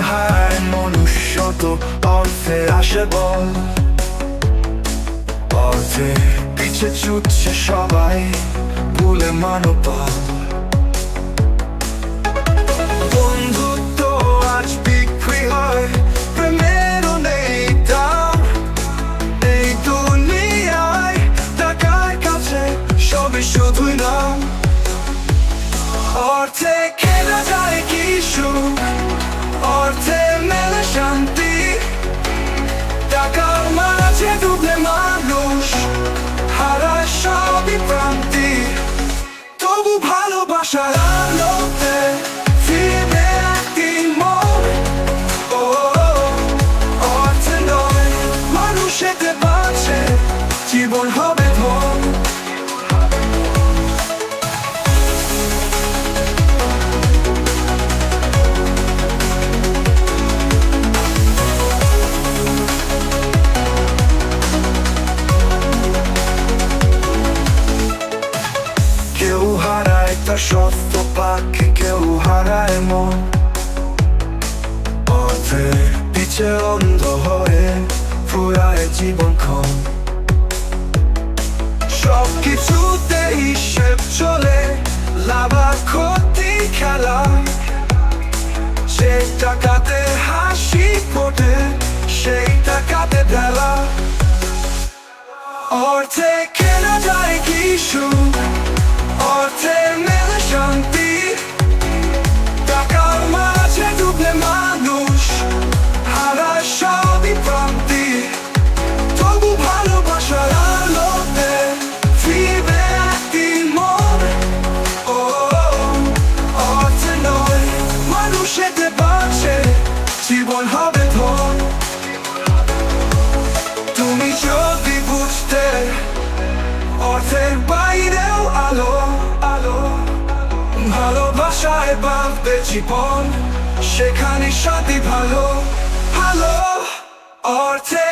হারায় মনুষ্য তো অর্থে আসে বল। অর্থে পিছে ছুটছে সবাই, ভুলে মানবতাল। বন্ধুত্ব আজ বিক্রি হয়, প্রেমেরও নেই দাম। এই দুনিয়ায় টাকার কাছে সবই শুধুই নাম। অর্থে কেনা যায় কি সুখ, অর্থে মেলে শান্তি। টাকার মাঝে ডুবলে মানুষ হারায় সবই প্রান্তি। তবু ভালোবাসার আলোতে ফিরবে একদিন মন। ও অর্থে নয় মানুষেতে বাঁচে, জীবন হবে ধন। কেউ হারায় তার সত্য পাখি, কেউ হারায় মন। অর্থের পিছে অন্ধ হয়ে ফুরায় জীবনক্ষণ। সবকিছুতে হিসেব চলে, লাভ আর ক্ষতি খেলা। সেই টাকাতে হাসি ফোটে, সেই টাকাতে ঢেলা। অর্থে কেনা যায় কি সুখ, অর্থে মেলে শান্তি। টাকার মাঝে ডুবলে মানুষ হারায় সবই প্রান্তি। তবু ভালোবাসার আলোতে ফিরবে একদিন মন। ও অর্থে নয় মানুষেতে বাঁচে, জীবন হবে ধন। তুমি যদি বুঝতে অর্থের বাইরেও আলো, আলো ভালোবাসায় বাঁধবে জীবন, সেখানে শান্তি ভালো ভালো। অর্থে